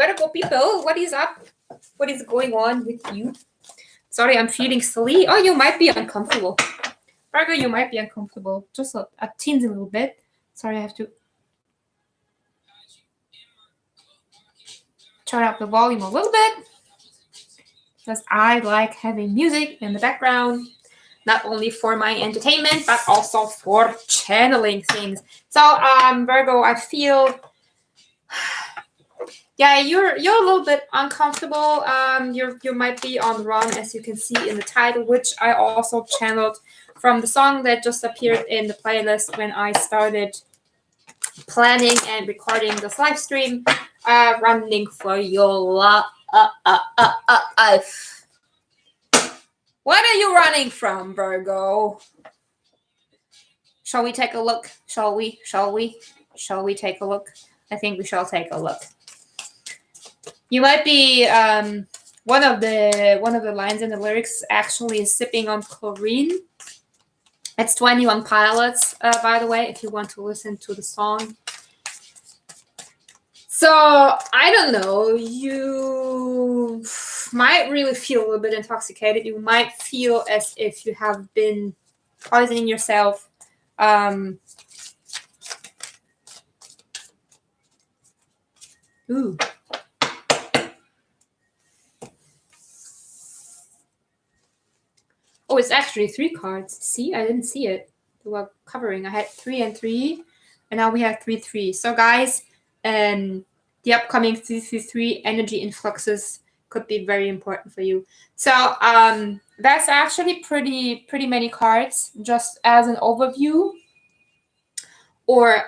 Virgo people, what is up? What is going on with you? Sorry, I'm feeling silly. Oh, you might be uncomfortable. Virgo, you might be uncomfortable. Just a teensy little bit. Sorry, I have to turn up the volume a little bit. Because I like having music in the background. Not only for my entertainment, but also for channeling things. So, Virgo, I feel... Yeah, you're a little bit uncomfortable. You might be on the run, as you can see in the title, which I also channeled from the song that just appeared in the playlist when I started planning and recording this live stream. Running for your life. What are you running from, Virgo? Shall we take a look? Shall we take a look? I think we shall take a look. You might be one of the lines in the lyrics actually is sipping on chlorine. It's 21 Pilots, by the way, if you want to listen to the song. So, I don't know, you might really feel a little bit intoxicated. You might feel as if you have been poisoning yourself. Ooh. Oh, it's actually 3 cards. See, I didn't see it. They were covering. I had 3 and 3, and now we have 3, 3. So, guys, the upcoming 3 energy influxes could be very important for you. So, that's actually pretty many cards, just as an overview. Or,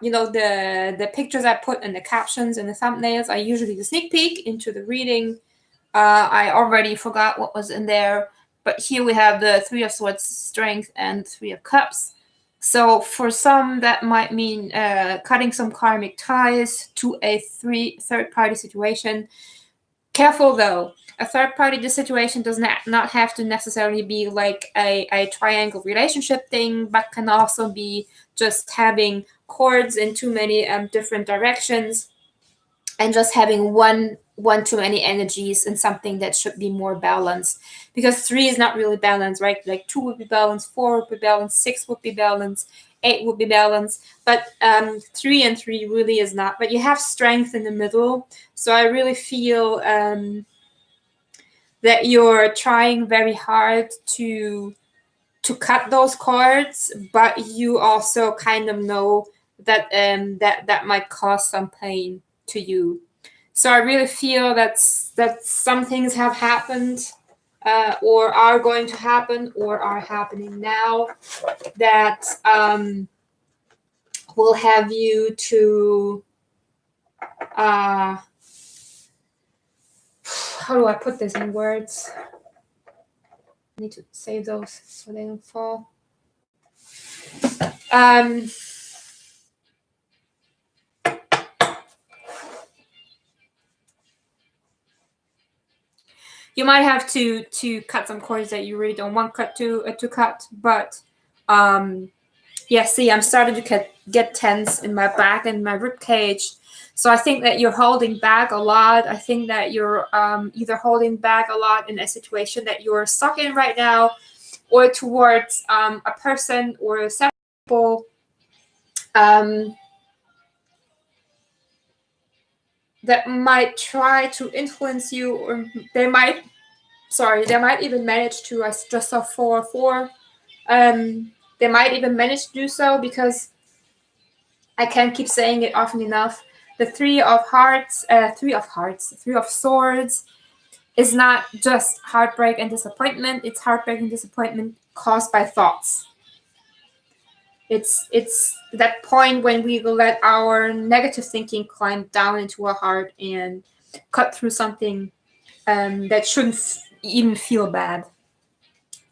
you know, the pictures I put in the captions and the thumbnails are usually the sneak peek into the reading. I already forgot what was in there. But here we have the 3 of Swords, Strength, and 3 of Cups. So for some, that might mean cutting some karmic ties to a third-party situation. Careful, though. A third-party situation does not have to necessarily be like a triangle relationship thing, but can also be just having cords in too many different directions and just having one too many energies in something that should be more balanced. Because 3 is not really balanced, right? Like 2 would be balanced, 4 would be balanced, 6 would be balanced, 8 would be balanced. But 3 and 3 really is not. But you have strength in the middle. So I really feel that you're trying very hard to cut those cords, but you also kind of know that that might cause some pain to you. So I really feel that some things have happened or are going to happen or are happening now that will have you to how do I put this in words? I need to save those so they don't fall. You might have to cut some cords that you really don't want to cut, but yeah, see, I'm starting to get tense in my back and my rib cage. So I think that you're holding back a lot. I think that you're either holding back a lot in a situation that you're stuck in right now, or towards a person or several people that might try to influence you, or they might even manage to. I just saw 4. They might even manage to do so, because I can't keep saying it often enough. The 3 of Swords is not just heartbreak and disappointment. It's heartbreak and disappointment caused by thoughts. It's that point when we let our negative thinking climb down into our heart and cut through something that shouldn't even feel bad,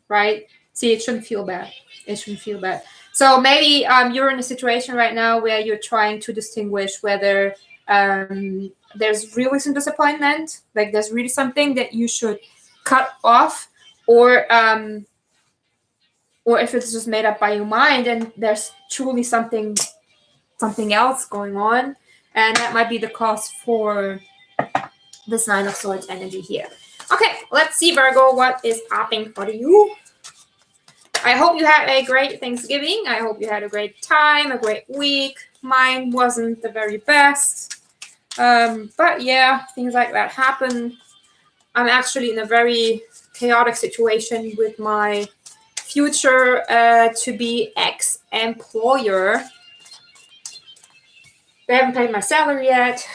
right? See, it shouldn't feel bad. It shouldn't feel bad. So maybe you're in a situation right now where you're trying to distinguish whether there's really some disappointment, like there's really something that you should cut off, or if it's just made up by your mind and there's truly something else going on, and that might be the cause for this Nine of Swords energy here. Okay, let's see, Virgo, what is popping for you. I hope you had a great Thanksgiving. I hope you had a great time, a great week. Mine wasn't the very best. But yeah, things like that happen. I'm actually in a very chaotic situation with my future to-be ex-employer. They haven't paid my salary yet.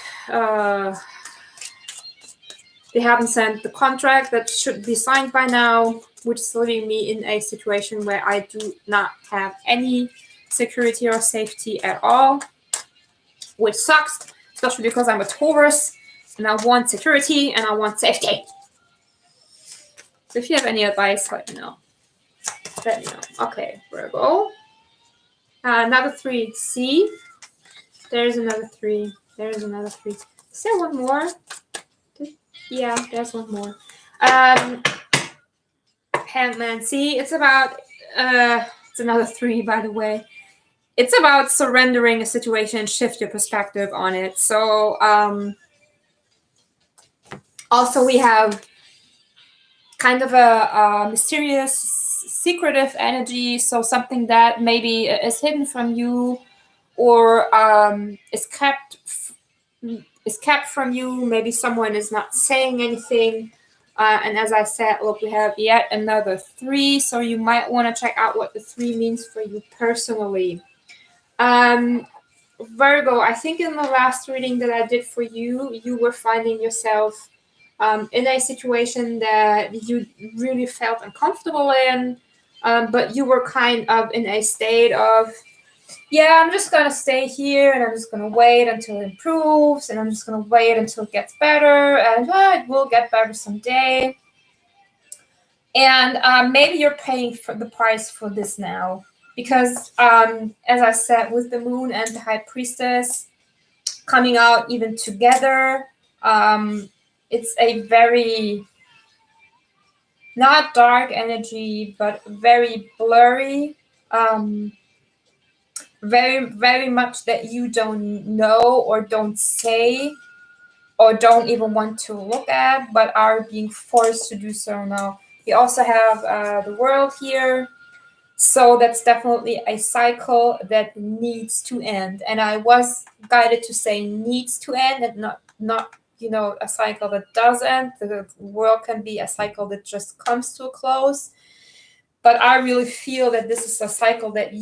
They haven't sent the contract that should be signed by now, which is leaving me in a situation where I do not have any security or safety at all, which sucks, especially because I'm a Taurus and I want security and I want safety. So if you have any advice, let me know. Let me know. Okay, Virgo. Another 3. See? There's another 3. There's another 3. Is there one more? Yeah, there's one more. Hangman. See, it's about it's another 3, by the way. It's about surrendering a situation, shift your perspective on it. So also we have kind of a mysterious, secretive energy. So something that maybe is hidden from you, or is kept from you. Maybe someone is not saying anything. And as I said, look, we have yet another 3. So you might want to check out what the 3 means for you personally. Virgo, I think in the last reading that I did for you, you were finding yourself in a situation that you really felt uncomfortable in, but you were kind of in a state of, yeah, I'm just going to stay here and I'm just going to wait until it improves and I'm just going to wait until it gets better and it will get better someday. And maybe you're paying for the price for this now because, as I said, with the Moon and the High Priestess coming out even together, it's a very, not dark energy, but very blurry. Very, very much that you don't know or don't say or don't even want to look at, but are being forced to do so now. We also have the World here. So that's definitely a cycle that needs to end. And I was guided to say needs to end and not a cycle that does end. The World can be a cycle that just comes to a close. But I really feel that this is a cycle that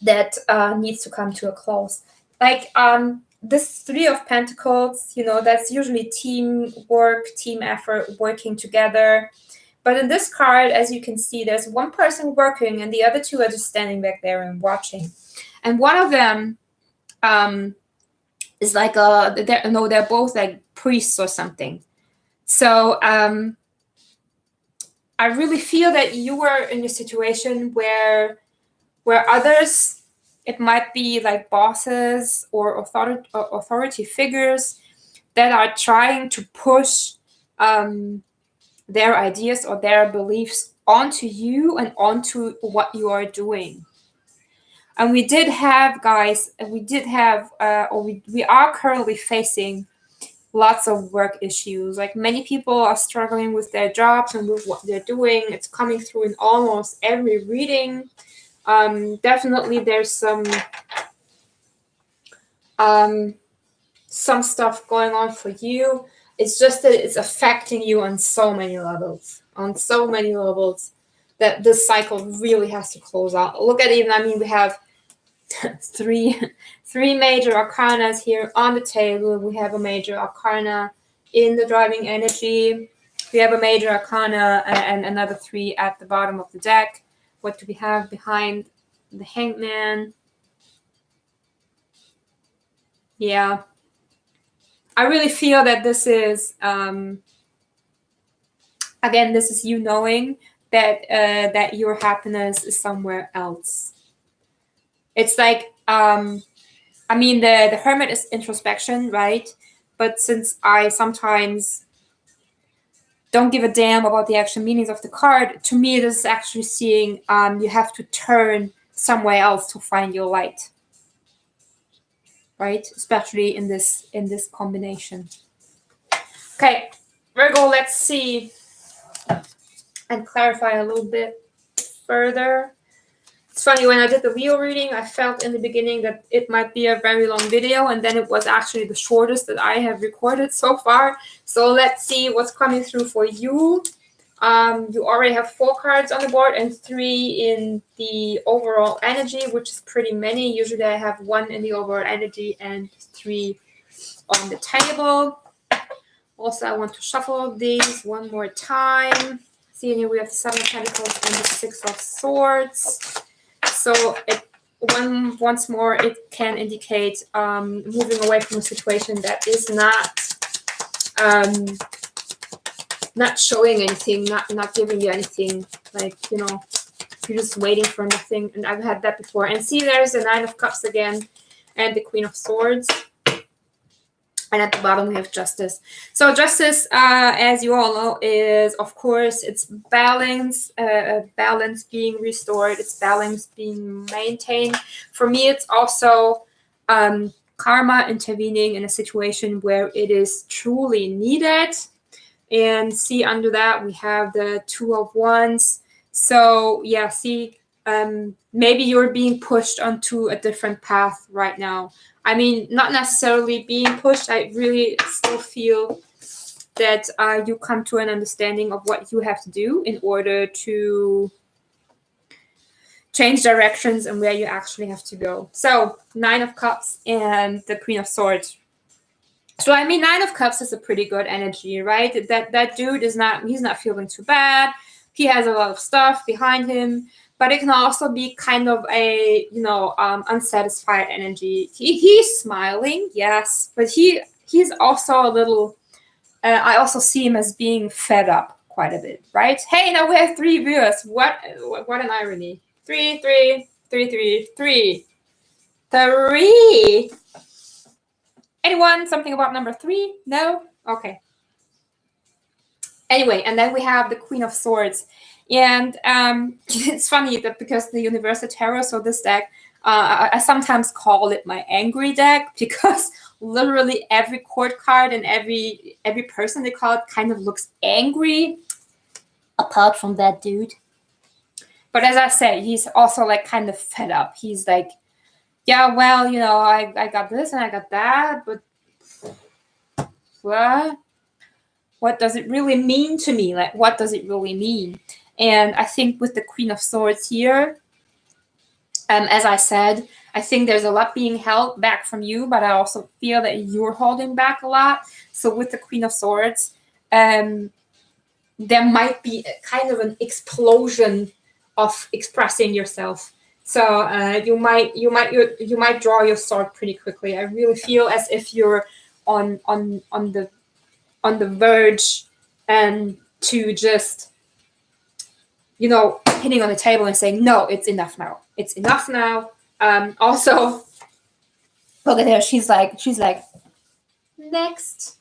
that needs to come to a close. Like this 3 of Pentacles, that's usually teamwork, team effort, working together. But in this card, as you can see, there's one person working and the other 2 are just standing back there and watching. And one of them is like they're both like priests or something. So I really feel that you were in a situation where others, it might be like bosses or authority figures that are trying to push their ideas or their beliefs onto you and onto what you are doing. And we did have, guys, we are currently facing lots of work issues. Like many people are struggling with their jobs and with what they're doing. It's coming through in almost every reading. Definitely there's some stuff going on for you. It's just that it's affecting you on so many levels. That this cycle really has to close out. Look at even, we have three major arcanas here on the table. We have a major arcana in the driving energy. We have a major arcana and another 3 at the bottom of the deck. What do we have behind the Hangman? Yeah. I really feel that this is, again, this is you knowing that your happiness is somewhere else. It's like, the Hermit is introspection, right? But since I sometimes don't give a damn about the actual meanings of the card, to me, this is actually seeing you have to turn somewhere else to find your light. right? Especially in this combination. Okay, Virgo, let's see and clarify a little bit further. It's funny, when I did the Leo reading, I felt in the beginning that it might be a very long video, and then it was actually the shortest that I have recorded so far. So let's see what's coming through for you. You already have 4 cards on the board and 3 in the overall energy, which is pretty many. Usually I have 1 in the overall energy and 3 on the table. Also, I want to shuffle these one more time. See, here we have the 7 of Pentacles and the 6 of Swords. So once more, it can indicate moving away from a situation that is not showing anything, not giving you anything, like, you know, you're just waiting for nothing. And I've had that before. And see, there's the 9 of Cups again and the Queen of Swords. And at the bottom, we have Justice. So Justice, as you all know, is, of course, it's balance, balance being restored. It's balance being maintained. For me, it's also karma intervening in a situation where it is truly needed. And see, under that, we have the 2 of Wands. So, yeah, see, maybe you're being pushed onto a different path right now. I mean, not necessarily being pushed. I really still feel that you come to an understanding of what you have to do in order to change directions and where you actually have to go. So 9 of Cups and the Queen of Swords. So, I mean, 9 of Cups is a pretty good energy, right? That dude is he's not feeling too bad. He has a lot of stuff behind him. But it can also be kind of a, you know, unsatisfied energy. He's smiling, yes, but he's also a little. I also see him as being fed up quite a bit, right? Hey, now we have 3 viewers. What an irony! 3, 3, 3, 3, 3, 3. Anyone? Something about number 3? No? Okay. Anyway, and then we have the Queen of Swords. And it's funny that because the Universal Tarot, so this deck, I sometimes call it my angry deck, because literally every court card and every person they call it kind of looks angry, apart from that dude. But as I say, he's also like kind of fed up. He's like, yeah, well, you know, I got this and I got that, but what does it really mean to me? Like, what does it really mean? And I think with the Queen of Swords here, as I said, I think there's a lot being held back from you, but I also feel that you're holding back a lot. So with the Queen of Swords, there might be a kind of an explosion of expressing yourself. So you might draw your sword pretty quickly. I really feel as if you're on the verge and to just, you know, hitting on the table and saying, no, it's enough now. It's enough now. Also, look at her. She's like, next.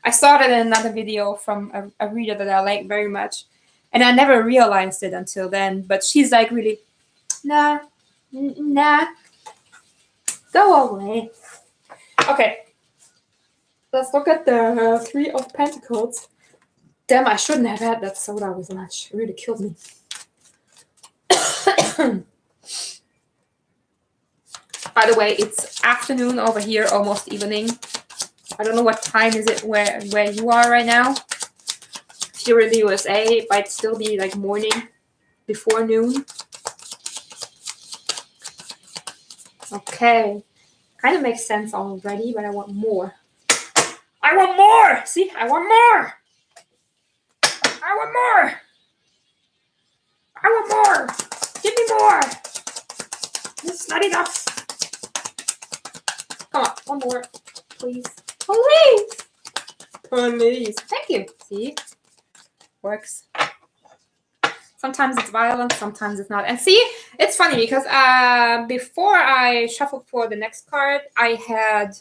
I saw that in another video from a reader that I like very much. And I never realized it until then. But she's like, really, nah, go away. Okay. Let's look at the 3 of Pentacles. Damn, I shouldn't have had that soda with lunch. It really killed me. By the way, it's afternoon over here, almost evening. I don't know what time is it where you are right now. If you're in the USA, it might still be like morning before noon. Okay. Kind of makes sense already, but I want more. I want more! See? I want more! I want more! I want more! Give me more! This is not enough. Come on, one more. Please. Please! Please. Thank you. See? Works. Sometimes it's violent, sometimes it's not. And see, it's funny because before I shuffled for the next card, I had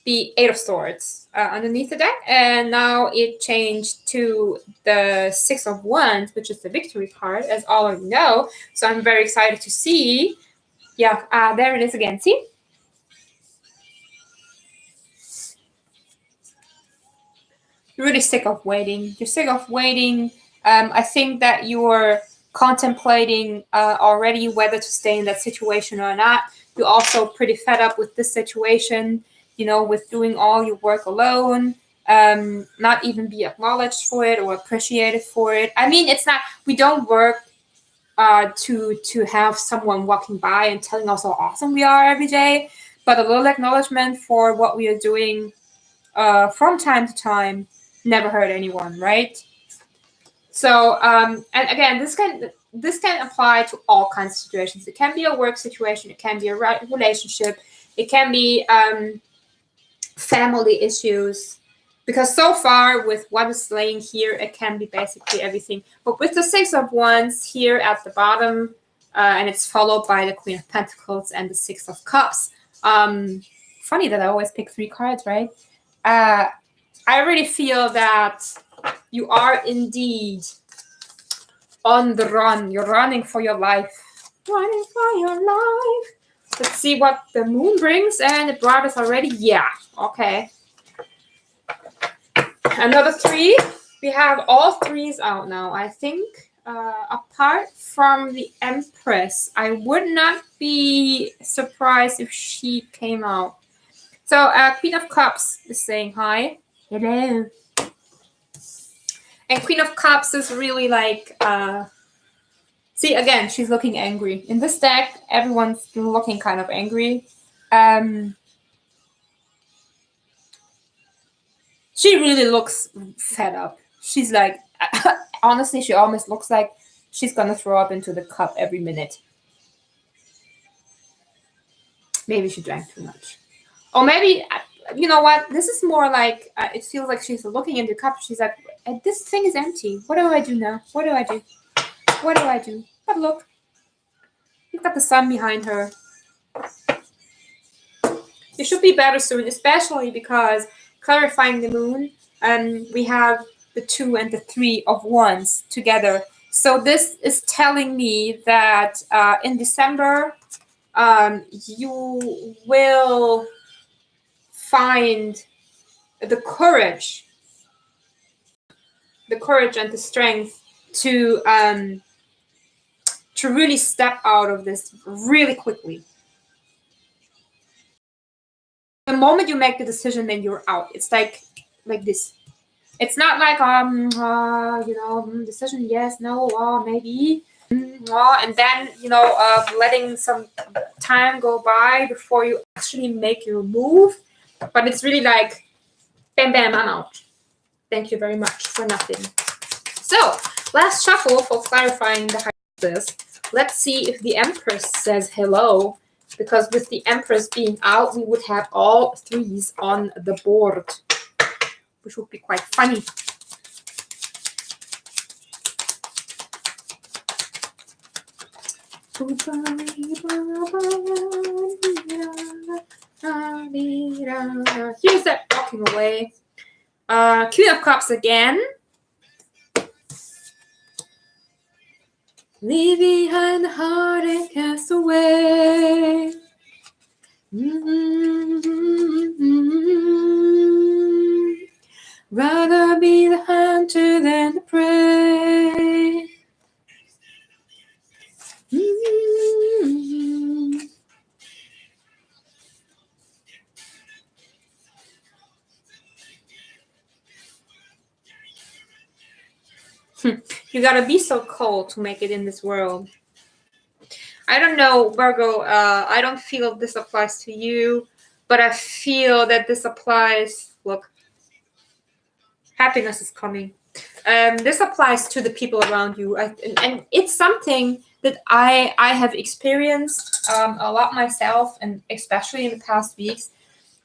the 8 of Swords underneath the deck, and now it changed to the 6 of Wands, which is the victory card, as all of you know. So I'm very excited to see. Yeah, there it is again. See? you're really sick of waiting. You're sick of waiting. I think that you're contemplating already whether to stay in that situation or not. You're also pretty fed up with this situation, you know, with doing all your work alone, not even be acknowledged for it or appreciated for it. I mean, it's not, we don't work to have someone walking by and telling us how awesome we are every day, but a little acknowledgement for what we are doing from time to time never hurt anyone, right? So, and again, this can apply to all kinds of situations. It can be a work situation, it can be a relationship, it can be family issues. Because so far, with what is laying here, it can be basically everything. But with the Six of Wands here at the bottom, and it's followed by the Queen of Pentacles and the Six of Cups. Funny that I always pick 3 cards, right? I really feel that you are indeed on the run. You're running for your life. Running for your life. Let's see what the moon brings. And it brought us already. Yeah, okay. Another 3. We have all 3s out now, I think. Apart from the Empress, I would not be surprised if she came out. So Queen of Cups is saying hi. Hello. And Queen of Cups is really like, see, again, she's looking angry. In this deck, everyone's looking kind of angry. She really looks fed up. She's like, honestly, she almost looks like she's gonna throw up into the cup every minute. Maybe she drank too much. Or maybe, you know what? This is more like, it feels like she's looking into the cup. She's like, this thing is empty. What do I do now? What do I do? What do I do? But look, you've got the sun behind her. It should be better soon, especially because clarifying the moon, we have the 2 and the 3 of Wands together. So this is telling me that in December, you will find the courage and the strength to really step out of this really quickly. The moment you make the decision, then you're out. It's like this. It's not like you know, decision yes, no, maybe, and then, you know, letting some time go by before you actually make your move. But it's really like, bam, bam, I'm out. Thank you very much for nothing. So last shuffle for clarifying the height of this. Let's see if the Empress says hello. Because with the Empress being out, we would have all 3s on the board, which would be quite funny. Here's that walking away. Queen of Cups again. Leave behind the heart and cast away. Rather be the hunter than the prey. You gotta be so cold to make it in this world. I don't know, Virgo, I don't feel this applies to you, but I feel that this applies. Look, happiness is coming. This applies to the people around you. And it's something that I have experienced a lot myself, and especially in the past weeks.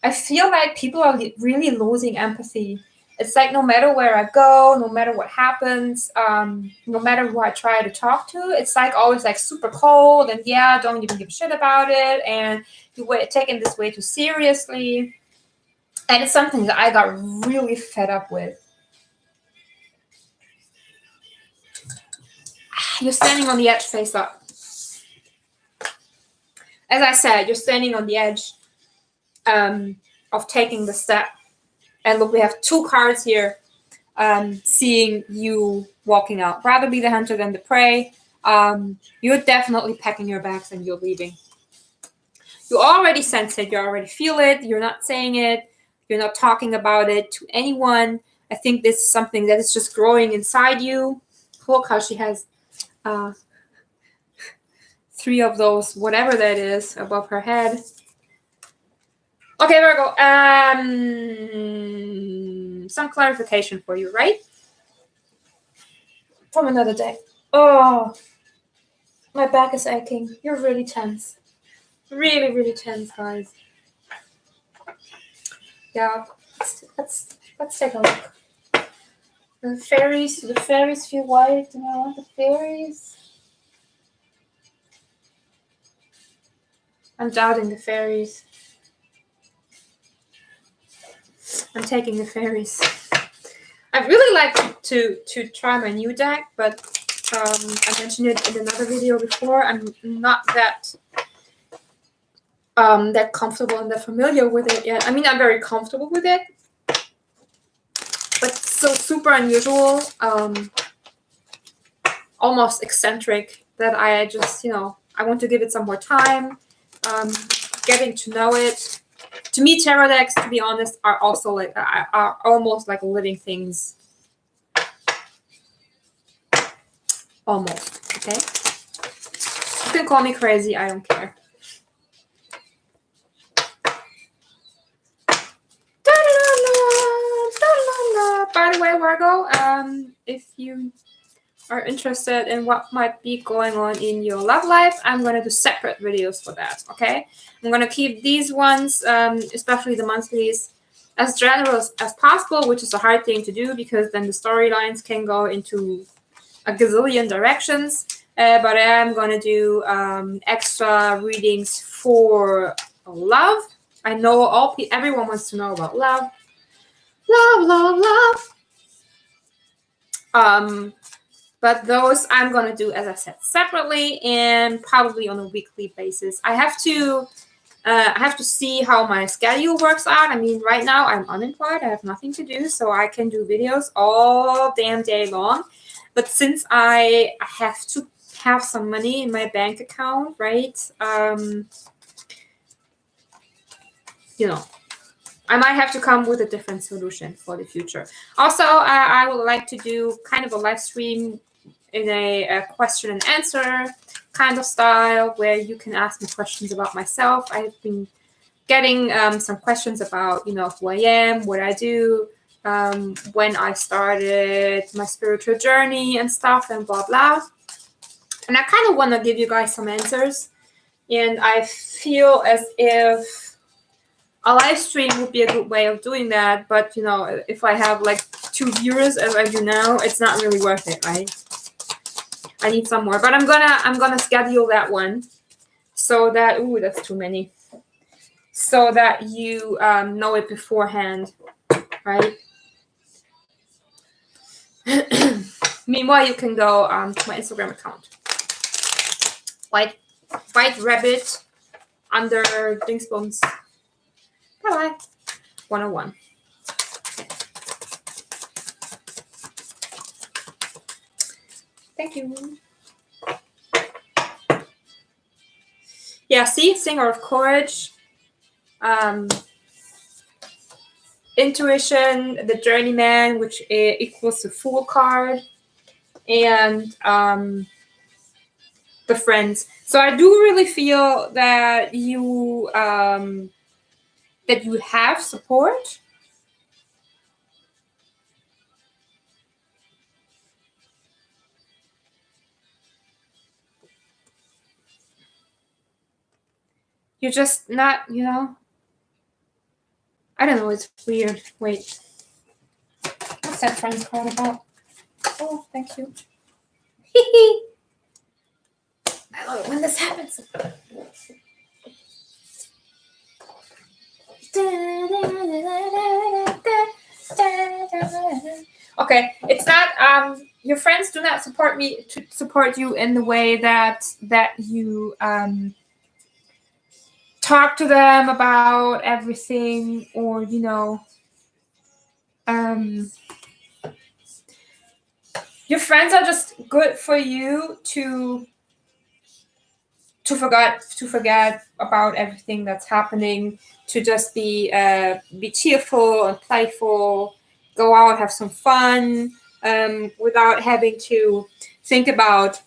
I feel like people are really losing empathy. It's like no matter where I go, no matter what happens, no matter who I try to talk to, it's like always like super cold and yeah, don't even give a shit about it. And you're taking this way too seriously. And it's something that I got really fed up with. You're standing on the edge, face up. As I said, you're standing on the edge of taking the step. And look, we have 2 cards here. seeing you walking out. Rather be the hunter than the prey. You're definitely packing your bags and you're leaving. You already sense it. You already feel it. You're not saying it. You're not talking about it to anyone. I think this is something that is just growing inside you. Look how she has 3 of those, whatever that is, above her head. Okay, Virgo. Some clarification for you, right? From another day. Oh, my back is aching. You're really tense. Really, really tense, guys. Yeah, let's take a look. The fairies. Do the fairies feel white? Do I want the fairies? I'm doubting the fairies. I'm taking the fairies. I'd really like to try my new deck, but I mentioned it in another video before. I'm not that comfortable and that familiar with it yet. I mean, I'm very comfortable with it, but so super unusual, almost eccentric, that I just, I want to give it some more time, getting to know it. To me, tarot decks, to be honest, are also are almost like living things. Almost, okay? You can call me crazy, I don't care. By the way, Virgo, if you are interested in what might be going on in your love life, I'm going to do separate videos for that, okay? I'm going to keep these ones, especially the monthlies, as general as possible, which is a hard thing to do because then the storylines can go into a gazillion directions. But I'm going to do extra readings for love. I know everyone wants to know about love. Love. But those I'm going to do, as I said, separately and probably on a weekly basis. I have to see how my schedule works out. I mean, right now I'm unemployed. I have nothing to do, so I can do videos all damn day long. But since I have to have some money in my bank account, right? I might have to come with a different solution for the future. Also, I would like to do kind of a live stream in a question and answer kind of style where you can ask me questions about myself. I've been getting some questions about, who I am, what I do, when I started my spiritual journey and stuff and blah, blah. And I kind of want to give you guys some answers. And I feel as if a live stream would be a good way of doing that. But, if I have like 2 viewers as I do now, it's not really worth it, right? I need some more. But I'm gonna schedule that one so that, ooh, that's too many. So that you know it beforehand, right? Meanwhile, you can go to my Instagram account. White Rabbit under Dingsbums. Bye-bye. 101. Thank you. Yeah, see? Singer of Courage. Intuition, the Journeyman, which equals the Fool card. And the Friends. So I do really feel that you have support. You're just not, I don't know, it's weird. Wait. What's that Friends card about? Oh, thank you. I love it when this happens. Okay, it's not your friends do not support you in the way that you talk to them about everything, or Your friends are just good for you to forget about everything that's happening, to just be cheerful and playful, go out, have some fun, without having to think about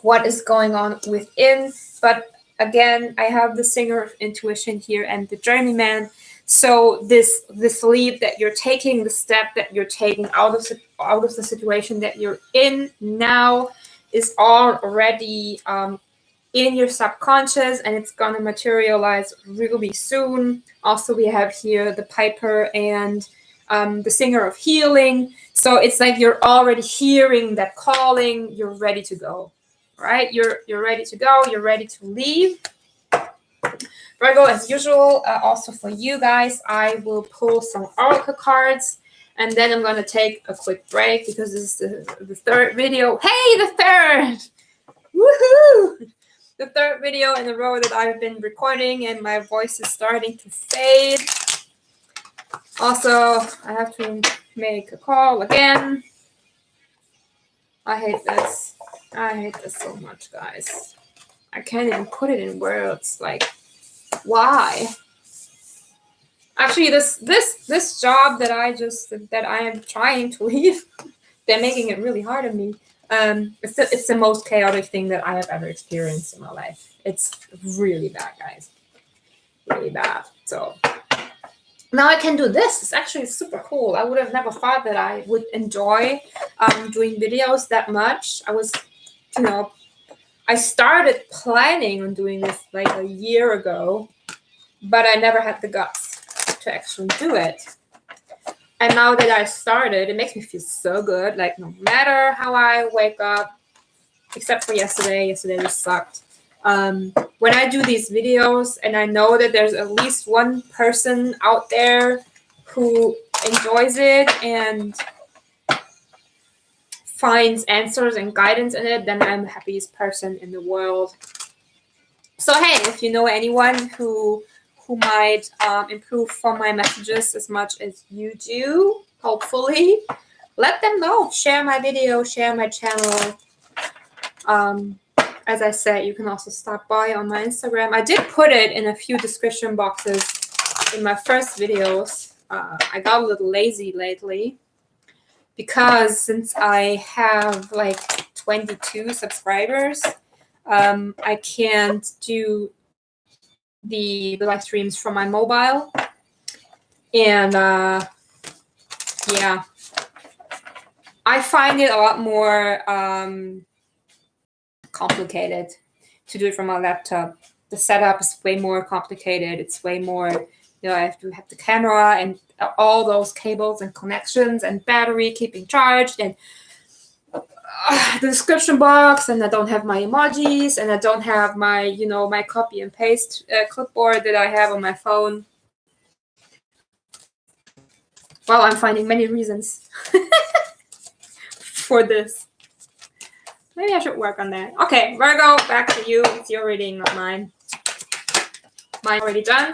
what is going on within. But again, I have the singer of intuition here and the journeyman. So this leap that you're taking, the step that you're taking out of the situation that you're in now, is already in your subconscious, and it's gonna materialize really soon. Also, we have here the piper and the singer of healing. So it's like you're already hearing that calling. You're ready to go, right? You're ready to go. You're ready to leave. Virgo, as usual, also for you guys, I will pull some oracle cards, and then I'm gonna take a quick break because this is the third video. Hey, the third! Woohoo! The third video in a row that I've been recording, and my voice is starting to fade. Also, I have to make a call again. I hate this. I hate this so much, guys. I can't even put it in words. Like, why? Actually, this job that I am trying to leave, they're making it really hard on me. It's the most chaotic thing that I have ever experienced in my life. It's really bad, guys. Really bad. So now I can do this. It's actually super cool. I would have never thought that I would enjoy doing videos that much. I started planning on doing this like a year ago, but I never had the guts to actually do it. And now that I started, it makes me feel so good. Like, no matter how I wake up, except for yesterday. Yesterday just sucked. When I do these videos and I know that there's at least one person out there who enjoys it and finds answers and guidance in it, then I'm the happiest person in the world. So hey, if you know anyone who might improve from my messages as much as you do, hopefully, let them know. Share my video, share my channel. As I said, you can also stop by on my Instagram. I did put it in a few description boxes in my first videos. I got a little lazy lately because since I have like 22 subscribers, I can't do the live streams from my mobile. And yeah, I find it a lot more complicated to do it from my laptop. The setup is way more complicated. It's way more, I have to have the camera and all those cables and connections and battery keeping charged and the description box, and I don't have my emojis, and I don't have my, my copy and paste clipboard that I have on my phone. Well, I'm finding many reasons for this. Maybe I should work on that. Okay, Virgo, back to you. It's your reading, not mine. Mine already done.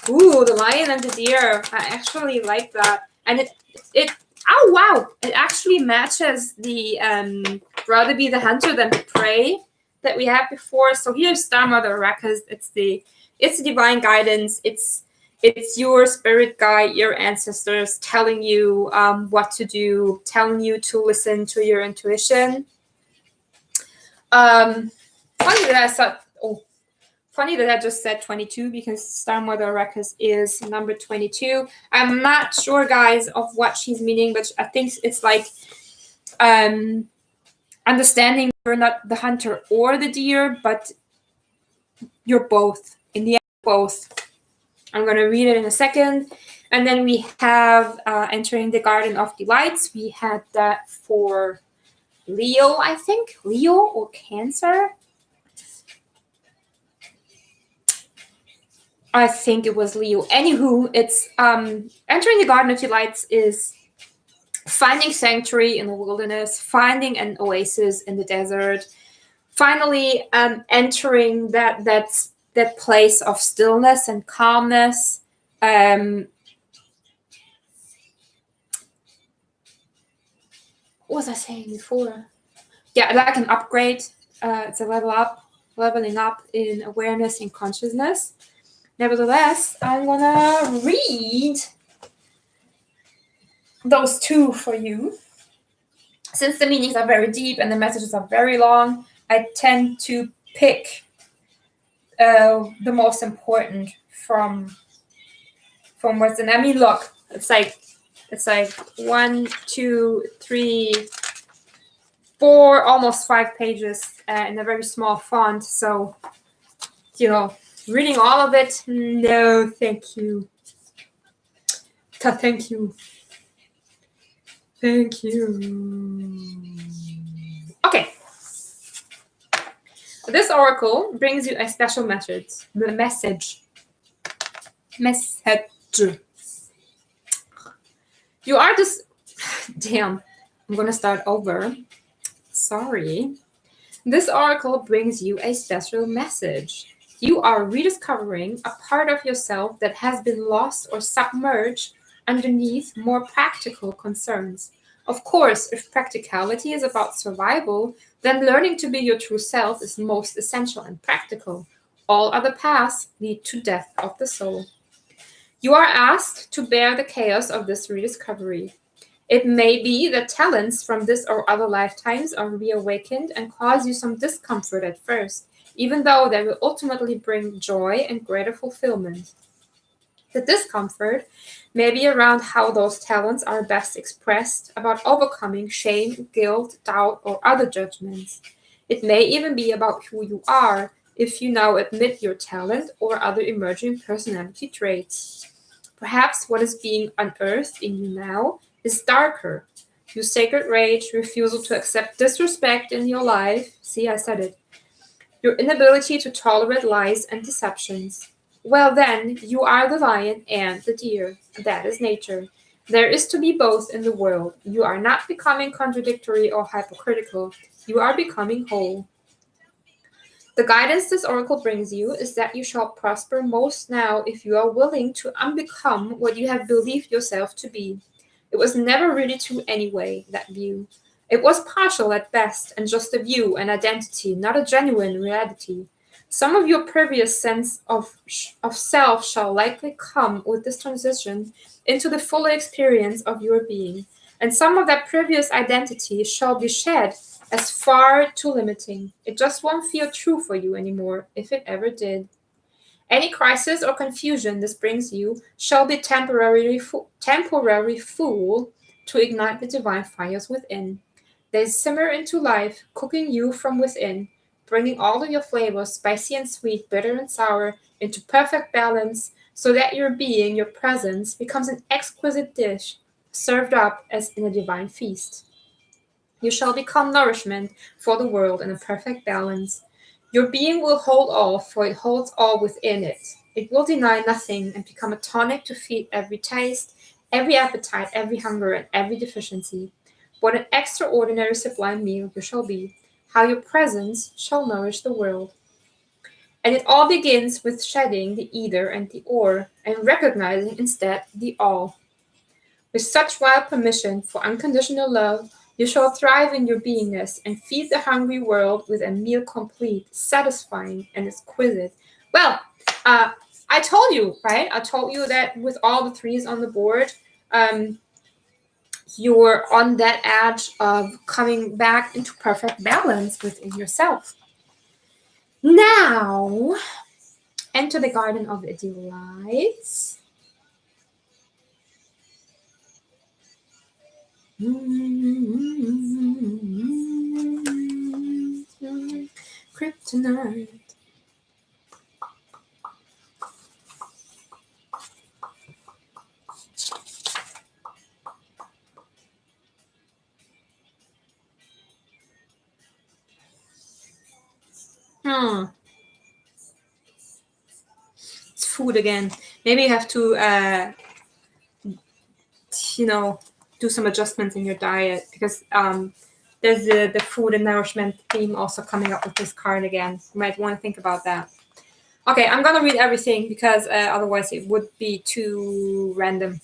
Ooh, the lion and the deer. I actually like that. And it oh wow, it actually matches the rather be the hunter than the prey that we had before. So here's Star Mother Arrakis. It's the divine guidance. It's your spirit guide, your ancestors telling you what to do, telling you to listen to your intuition. Funny that I just said 22 because Star Mother Arrakis is number 22. I'm not sure, guys, of what she's meaning, but I think it's like understanding you're not the hunter or the deer, but you're both. In the end, both. I'm going to read it in a second. And then we have entering the Garden of Delights. We had that for Leo, I think. Leo or Cancer? I think it was Leo. Anywho, it's entering the Garden of Delights is finding sanctuary in the wilderness, finding an oasis in the desert, finally entering that place of stillness and calmness. What was I saying before? Yeah, like an upgrade. It's a leveling up in awareness and consciousness. Nevertheless, I'm gonna read those two for you. Since the meanings are very deep and the messages are very long, I tend to pick the most important from what's in. I mean, look, it's like 1, 2, 3, 4, almost 5 pages in a very small font. So, reading all of it, no, thank you. Thank you. Thank you. Okay. This oracle brings you a special message. The message. You are this. Damn. I'm gonna start over. Sorry. This oracle brings you a special message. You are rediscovering a part of yourself that has been lost or submerged underneath more practical concerns. Of course, if practicality is about survival, then learning to be your true self is most essential and practical. All other paths lead to death of the soul. You are asked to bear the chaos of this rediscovery. It may be that talents from this or other lifetimes are reawakened and cause you some discomfort at first, even though they will ultimately bring joy and greater fulfillment. The discomfort may be around how those talents are best expressed, about overcoming shame, guilt, doubt, or other judgments. It may even be about who you are, if you now admit your talent or other emerging personality traits. Perhaps what is being unearthed in you now is darker. Your sacred rage, refusal to accept disrespect in your life. See, I said it. Your inability to tolerate lies and deceptions. Well, then, you are the lion and the deer. That is nature. There is to be both in the world. You are not becoming contradictory or hypocritical. You are becoming whole. The guidance this oracle brings you is that you shall prosper most now if you are willing to unbecome what you have believed yourself to be. It was never really true anyway, that view. It was partial at best, and just a view, an identity, not a genuine reality. Some of your previous sense of self shall likely come with this transition into the fuller experience of your being, and some of that previous identity shall be shed as far too limiting. It just won't feel true for you anymore, if it ever did. Any crisis or confusion this brings you shall be temporary fool to ignite the divine fires within. They simmer into life, cooking you from within, bringing all of your flavors, spicy and sweet, bitter and sour, into perfect balance, so that your being, your presence, becomes an exquisite dish, served up as in a divine feast. You shall become nourishment for the world in a perfect balance. Your being will hold all, for it holds all within it. It will deny nothing and become a tonic to feed every taste, every appetite, every hunger, and every deficiency. What an extraordinary sublime meal you shall be, how your presence shall nourish the world. And it all begins with shedding the either and the or, and recognizing instead the all. With such wild permission for unconditional love, you shall thrive in your beingness and feed the hungry world with a meal complete, satisfying, and exquisite. Well, I told you, right? I told you that with all the threes on the board, you're on that edge of coming back into perfect balance within yourself. Now, enter the Garden of Delights. Kryptonite. It's food again. Maybe you have to, do some adjustments in your diet, because there's the food and nourishment theme also coming up with this card again. You might want to think about that. Okay, I'm going to read everything because otherwise it would be too random.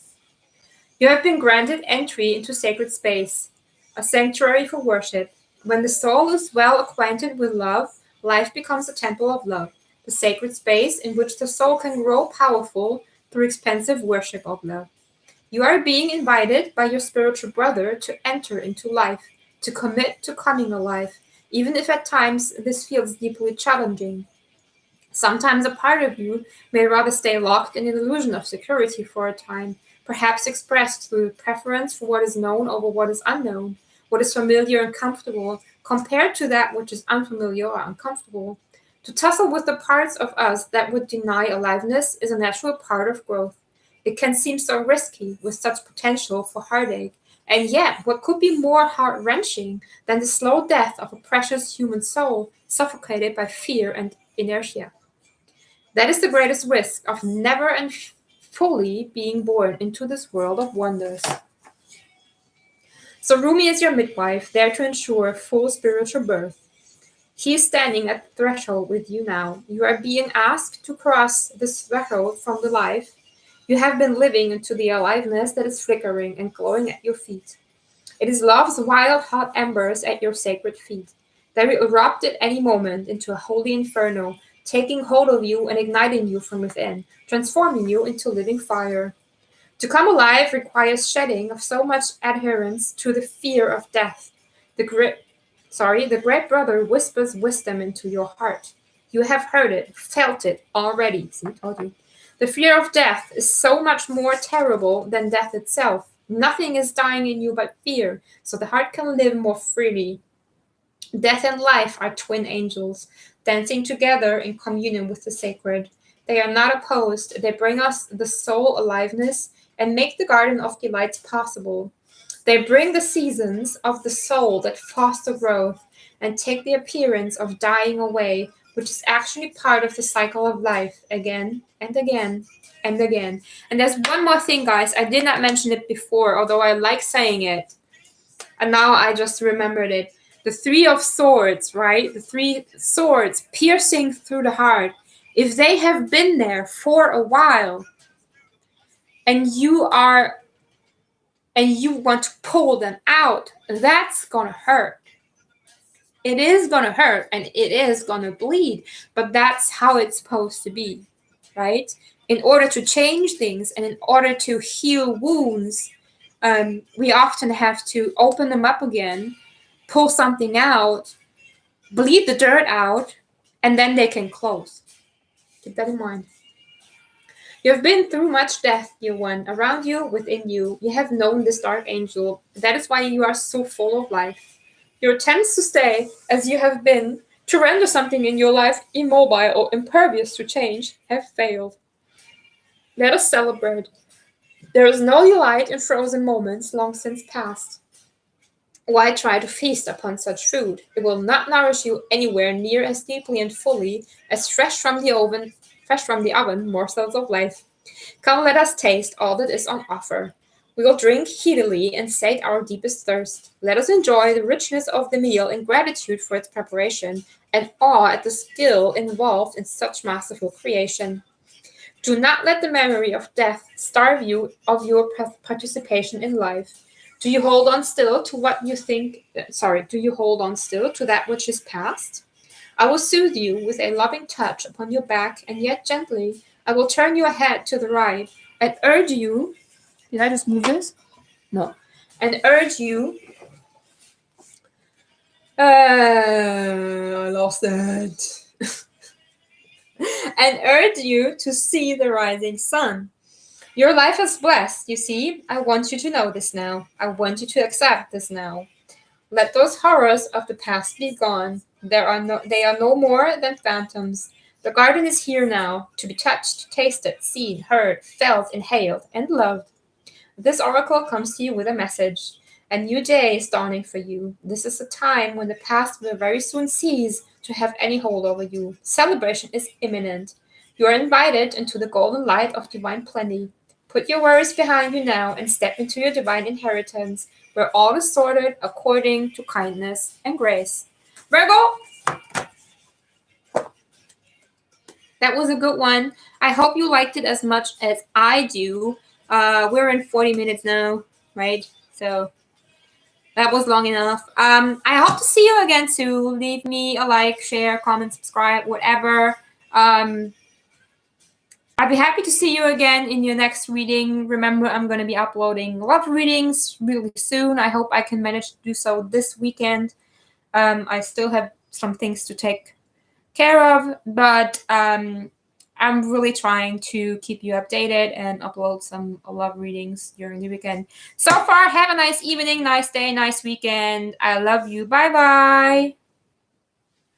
You have been granted entry into sacred space. a sanctuary for worship. When the soul is well acquainted with love, life becomes a temple of love, the sacred space in which the soul can grow powerful through expensive worship of love. You are being invited by your spiritual brother to enter into life, to commit to coming alive, even if at times this feels deeply challenging. Sometimes a part of you may rather stay locked in an illusion of security for a time, perhaps expressed through preference for what is known over what is unknown, what is familiar and comfortable, compared to that which is unfamiliar or uncomfortable. To tussle with the parts of us that would deny aliveness is a natural part of growth. It can seem so risky with such potential for heartache, and yet what could be more heart wrenching than the slow death of a precious human soul suffocated by fear and inertia? That is the greatest risk of never and fully being born into this world of wonders. So Rumi is your midwife, there to ensure full spiritual birth. He is standing at the threshold with you now. You are being asked to cross this threshold from the life you have been living into the aliveness that is flickering and glowing at your feet. It is love's wild hot embers at your sacred feet. They will erupt at any moment into a holy inferno, taking hold of you and igniting you from within, transforming you into living fire. To come alive requires shedding of so much adherence to the fear of death. The great brother whispers wisdom into your heart. You have heard it, felt it already. See, told you. The fear of death is so much more terrible than death itself. Nothing is dying in you but fear, so the heart can live more freely. Death and life are twin angels, dancing together in communion with the sacred. They are not opposed, they bring us the soul aliveness and make the garden of delights possible. They bring the seasons of the soul that foster growth and take the appearance of dying away, which is actually part of the cycle of life, again and again and again. And there's one more thing, guys. I did not mention it before, although I like saying it. And now I just remembered it. The Three of Swords, right? The three swords piercing through the heart. If they have been there for a while and you want to pull them out, that's gonna hurt. It is gonna hurt and it is gonna bleed, but that's how it's supposed to be, right? In order to change things and in order to heal wounds, we often have to open them up again, pull something out, bleed the dirt out, and then they can close. Keep that in mind. You have been through much death, dear one, around you, within you. You have known this dark angel. That is why you are so full of life. Your attempts to stay as you have been, to render something in your life immobile or impervious to change, have failed. Let us celebrate. There is no delight in frozen moments long since past. Why try to feast upon such food? It will not nourish you anywhere near as deeply and fully as fresh from the oven morsels of life. Come, let us taste all that is on offer. We will drink heatedly and sate our deepest thirst. Let us enjoy the richness of the meal in gratitude for its preparation, and awe at the skill involved in such masterful creation. Do not let the memory of death starve you of your participation in life. Do you hold on still to what you think? Do you hold on still to that which is past? I will soothe you with a loving touch upon your back, and yet gently I will turn your head to the right and urge you. Did I just move this? No. And urge you. I lost it. And urge you to see the rising sun. Your life is blessed, you see. I want you to know this now. I want you to accept this now. Let those horrors of the past be gone. They are no more than phantoms. The garden is here now, to be touched, tasted, seen, heard, felt, inhaled, and loved. This oracle comes to you with a message. A new day is dawning for you. This is a time when the past will very soon cease to have any hold over you. Celebration is imminent. You are invited into the golden light of divine plenty. Put your worries behind you now and step into your divine inheritance, where all is sorted according to kindness and grace. Virgo, that was a good one. I hope you liked it as much as I do. We're in 40 minutes now, right? So That was long enough. I hope to see you again soon. Leave me a like, share, comment, subscribe, whatever. I'd be happy to see you again in your next reading. Remember, I'm going to be uploading love readings really soon. I hope I can manage to do so this weekend. I still have some things to take care of, but I'm really trying to keep you updated and upload some love readings during the weekend. So far, have a nice evening, nice day, nice weekend. I love you. Bye bye.